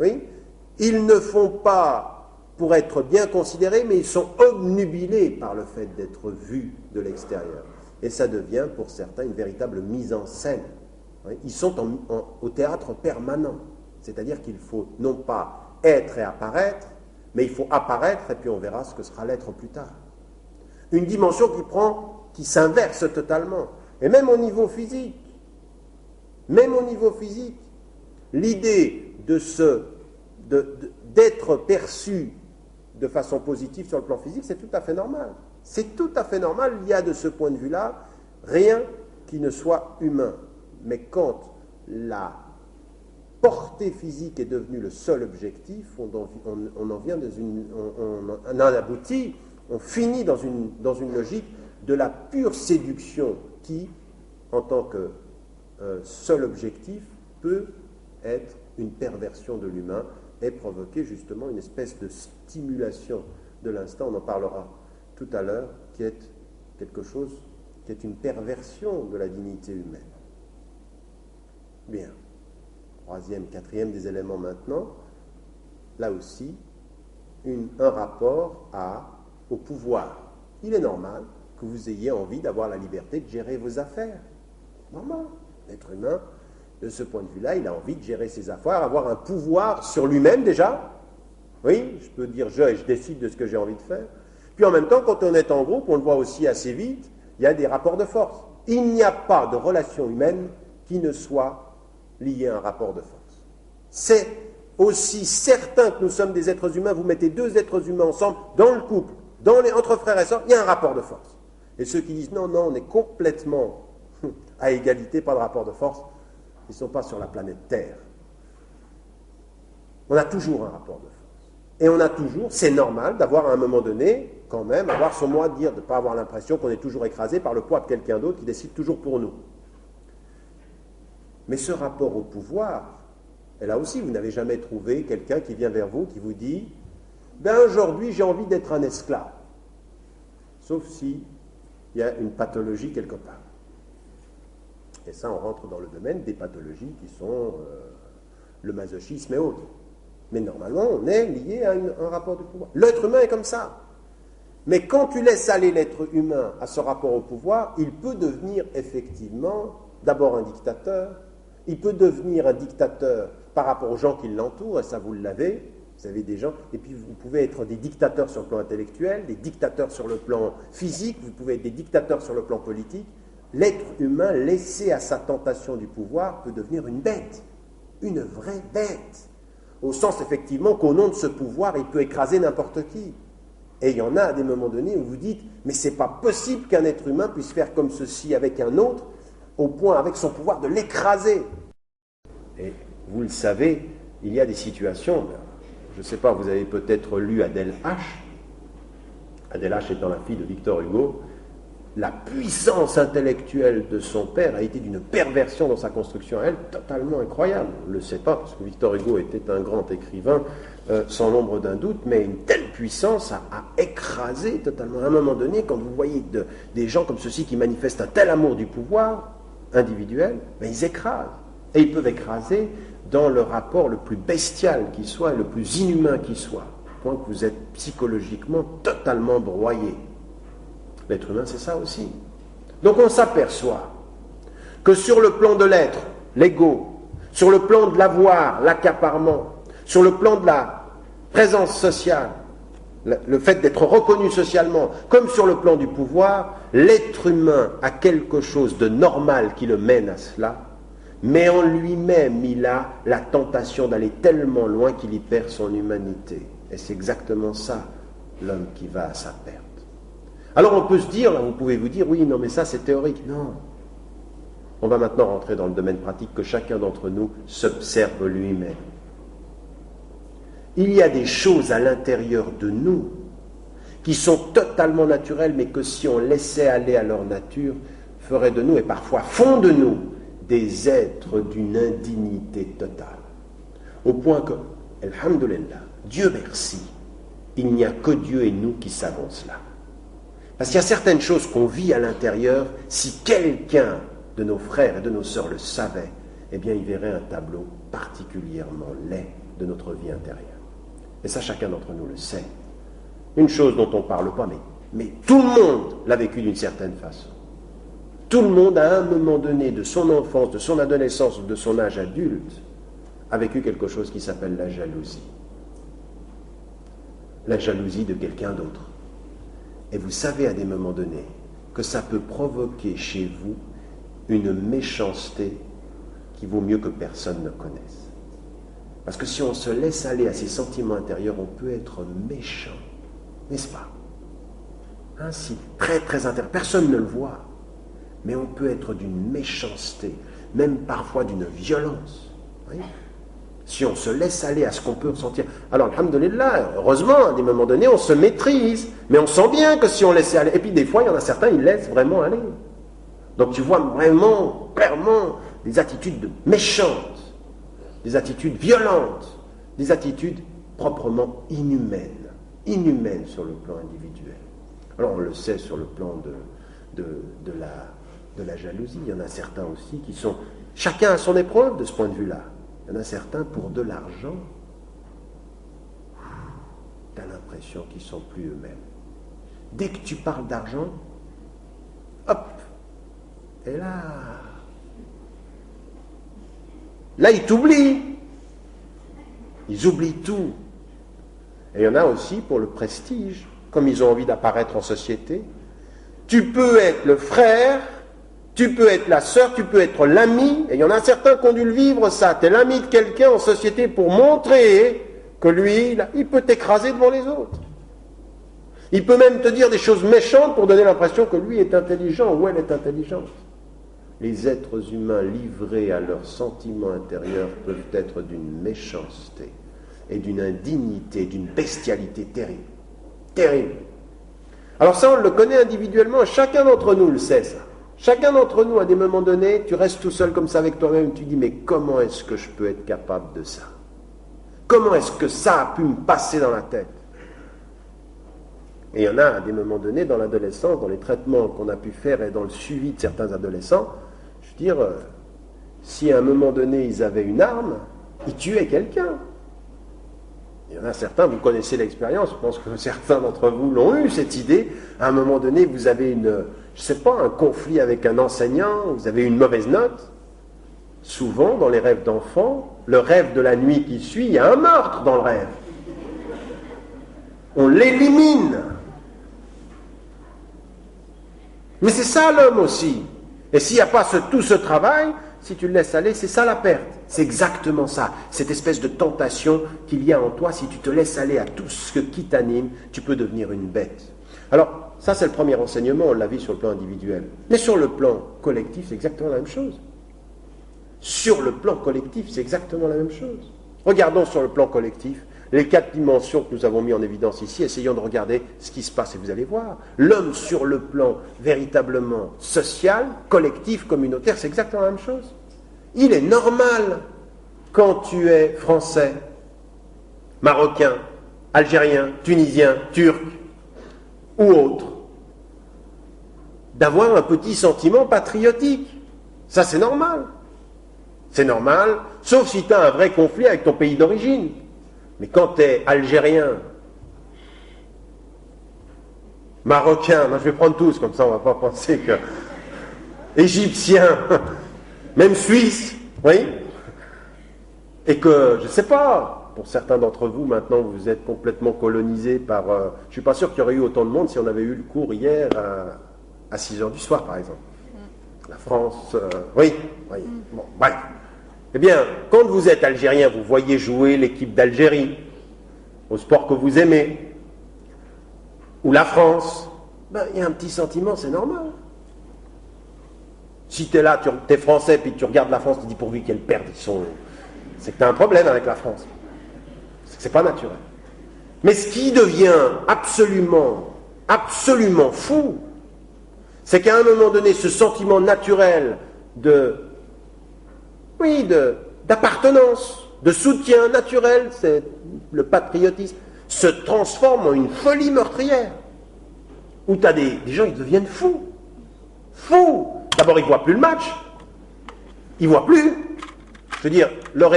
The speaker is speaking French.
Oui, ils ne font pas pour être bien considérés, mais ils sont obnubilés par le fait d'être vus de l'extérieur. Et ça devient pour certains une véritable mise en scène. Oui, ils sont au théâtre permanent. C'est-à-dire qu'il faut non pas être et apparaître, mais il faut apparaître et puis on verra ce que sera l'être plus tard. Une dimension qui s'inverse totalement. Et même au niveau physique, l'idée d'être perçu de façon positive sur le plan physique, c'est tout à fait normal. C'est tout à fait normal, il y a de ce point de vue-là rien qui ne soit humain. Mais quand la portée physique est devenue le seul objectif, on en vient on en aboutit, on finit dans une logique de la pure séduction qui, en tant que seul objectif, peut être une perversion de l'humain et provoquer justement une espèce de stimulation de l'instinct, on en parlera tout à l'heure, qui est quelque chose qui est une perversion de la dignité humaine. Bien. Troisième, quatrième des éléments maintenant, là aussi, un rapport au pouvoir. Il est normal que vous ayez envie d'avoir la liberté de gérer vos affaires. Normal. L'être humain, de ce point de vue-là, il a envie de gérer ses affaires, avoir un pouvoir sur lui-même déjà. Oui, je peux dire et je décide de ce que j'ai envie de faire. Puis en même temps, quand on est en groupe, on le voit aussi assez vite, il y a des rapports de force. Il n'y a pas de relation humaine qui ne soit liée à un rapport de force. C'est aussi certain que nous sommes des êtres humains, vous mettez deux êtres humains ensemble, dans le couple, entre frères et sœurs, il y a un rapport de force. Et ceux qui disent non, on est complètement à égalité, pas de rapport de force, ils ne sont pas sur la planète Terre. On a toujours un rapport de force. Et on a toujours, c'est normal d'avoir à un moment donné, quand même, avoir son mot à dire, de ne pas avoir l'impression qu'on est toujours écrasé par le poids de quelqu'un d'autre qui décide toujours pour nous. Mais ce rapport au pouvoir, et là aussi, vous n'avez jamais trouvé quelqu'un qui vient vers vous, qui vous dit « Ben aujourd'hui, j'ai envie d'être un esclave. » Sauf s'il y a une pathologie quelque part. Et ça, on rentre dans le domaine des pathologies qui sont le masochisme et autres. Mais normalement, on est lié à un rapport de pouvoir. L'être humain est comme ça. Mais quand tu laisses aller l'être humain à ce rapport au pouvoir, il peut devenir effectivement d'abord un dictateur. Il peut devenir un dictateur par rapport aux gens qui l'entourent, et ça vous l'avez. Vous avez des gens, et puis vous pouvez être des dictateurs sur le plan intellectuel, des dictateurs sur le plan physique, vous pouvez être des dictateurs sur le plan politique. L'être humain, laissé à sa tentation du pouvoir, peut devenir une bête, une vraie bête. Au sens, effectivement, qu'au nom de ce pouvoir, il peut écraser n'importe qui. Et il y en a à des moments donnés où vous dites, mais c'est pas possible qu'un être humain puisse faire comme ceci avec un autre, au point, avec son pouvoir, de l'écraser. Et vous le savez, il y a des situations, je ne sais pas, vous avez peut-être lu Adèle H. Adèle H étant la fille de Victor Hugo, la puissance intellectuelle de son père a été d'une perversion dans sa construction à elle, totalement incroyable. On ne le sait pas, parce que Victor Hugo était un grand écrivain, sans l'ombre d'un doute, mais une telle puissance a écrasé totalement. À un moment donné, quand vous voyez des gens comme ceux-ci qui manifestent un tel amour du pouvoir individuel, ben ils écrasent. Et ils peuvent écraser dans le rapport le plus bestial qui soit, le plus inhumain qui soit, au point que vous êtes psychologiquement totalement broyé. L'être humain, c'est ça aussi. Donc on s'aperçoit que sur le plan de l'être, l'ego, sur le plan de l'avoir, l'accaparement, sur le plan de la présence sociale, le fait d'être reconnu socialement, comme sur le plan du pouvoir, l'être humain a quelque chose de normal qui le mène à cela, mais en lui-même, il a la tentation d'aller tellement loin qu'il y perd son humanité. Et c'est exactement ça, l'homme qui va à sa perte. Alors on peut se dire, là vous pouvez vous dire, oui, non mais ça c'est théorique. Non. On va maintenant rentrer dans le domaine pratique, que chacun d'entre nous s'observe lui-même. Il y a des choses à l'intérieur de nous qui sont totalement naturelles, mais que si on laissait aller à leur nature, feraient de nous, et parfois font de nous, des êtres d'une indignité totale. Au point que, alhamdoulilah, Dieu merci, il n'y a que Dieu et nous qui savons cela. Parce qu'il y a certaines choses qu'on vit à l'intérieur, si quelqu'un de nos frères et de nos sœurs le savait, eh bien il verrait un tableau particulièrement laid de notre vie intérieure. Et ça, chacun d'entre nous le sait. Une chose dont on ne parle pas, mais tout le monde l'a vécu d'une certaine façon. Tout le monde, à un moment donné de son enfance, de son adolescence ou de son âge adulte, a vécu quelque chose qui s'appelle la jalousie. La jalousie de quelqu'un d'autre. Et vous savez à des moments donnés que ça peut provoquer chez vous une méchanceté qui vaut mieux que personne ne connaisse. Parce que si on se laisse aller à ces sentiments intérieurs, on peut être méchant, n'est-ce pas? Ainsi, très très intérieur. Personne ne le voit, mais on peut être d'une méchanceté, même parfois d'une violence. Oui, si on se laisse aller à ce qu'on peut ressentir. Alors, alhamdoulilah, heureusement, à des moments donnés, on se maîtrise, mais on sent bien que si on laissait aller... Et puis des fois, il y en a certains, ils laissent vraiment aller. Donc tu vois vraiment, clairement, des attitudes méchantes, des attitudes violentes, des attitudes proprement inhumaines sur le plan individuel. Alors on le sait sur le plan de la jalousie, il y en a certains aussi qui sont... Chacun a son épreuve de ce point de vue-là. Il y en a certains, pour de l'argent, tu as l'impression qu'ils ne sont plus eux-mêmes. Dès que tu parles d'argent, hop, et là, ils t'oublient. Ils oublient tout. Et il y en a aussi pour le prestige, comme ils ont envie d'apparaître en société. Tu peux être le frère, tu peux être la sœur, tu peux être l'ami, et il y en a certains qui ont dû le vivre ça. Tu es l'ami de quelqu'un en société pour montrer que lui, il peut t'écraser devant les autres. Il peut même te dire des choses méchantes pour donner l'impression que lui est intelligent ou elle est intelligente. Les êtres humains livrés à leurs sentiments intérieurs peuvent être d'une méchanceté et d'une indignité, d'une bestialité terrible. Terrible. Alors ça, on le connaît individuellement, chacun d'entre nous le sait, ça. Chacun d'entre nous, à des moments donnés, tu restes tout seul comme ça avec toi-même, tu dis, mais comment est-ce que je peux être capable de ça? Comment est-ce que ça a pu me passer dans la tête? Et il y en a, à des moments donnés, dans l'adolescence, dans les traitements qu'on a pu faire et dans le suivi de certains adolescents, je veux dire, si à un moment donné, ils avaient une arme, ils tuaient quelqu'un. Il y en a certains, vous connaissez l'expérience, je pense que certains d'entre vous l'ont eu, cette idée. À un moment donné, vous avez un conflit avec un enseignant, vous avez une mauvaise note. Souvent, dans les rêves d'enfants, le rêve de la nuit qui suit, il y a un meurtre dans le rêve. On l'élimine. Mais c'est ça l'homme aussi. Et s'il n'y a pas tout ce travail, si tu le laisses aller, c'est ça la perte. C'est exactement ça. Cette espèce de tentation qu'il y a en toi, si tu te laisses aller à tout ce qui t'anime, tu peux devenir une bête. Alors, ça c'est le premier enseignement, on l'a vu sur le plan individuel. Mais sur le plan collectif, c'est exactement la même chose. Sur le plan collectif, c'est exactement la même chose. Regardons sur le plan collectif les 4 dimensions que nous avons mis en évidence ici, essayons de regarder ce qui se passe et vous allez voir. L'homme sur le plan véritablement social, collectif, communautaire, c'est exactement la même chose. Il est normal, quand tu es français, marocain, algérien, tunisien, turc ou autre, d'avoir un petit sentiment patriotique. Ça, c'est normal. C'est normal, sauf si tu as un vrai conflit avec ton pays d'origine. Mais quand tu es algérien, marocain, je vais prendre tous, comme ça on ne va pas penser que... égyptien, même suisse, oui, et que, je ne sais pas, pour certains d'entre vous, maintenant vous êtes complètement colonisés par... je ne suis pas sûr qu'il y aurait eu autant de monde si on avait eu le cours hier à 6h du soir, par exemple. La France, oui. Bon, bref. Eh bien, quand vous êtes algérien, vous voyez jouer l'équipe d'Algérie, au sport que vous aimez, ou la France, il y a un petit sentiment, c'est normal. Si tu es là, tu es français, puis tu regardes la France, tu te dis pourvu qu'elle perde, c'est que tu as un problème avec la France. C'est pas naturel. Mais ce qui devient absolument fou, c'est qu'à un moment donné, ce sentiment naturel d'appartenance, de soutien naturel, c'est le patriotisme, se transforme en une folie meurtrière. Où tu as des gens qui deviennent fous. Fous. D'abord, ils ne voient plus le match. Ils ne voient plus. Je veux dire, leur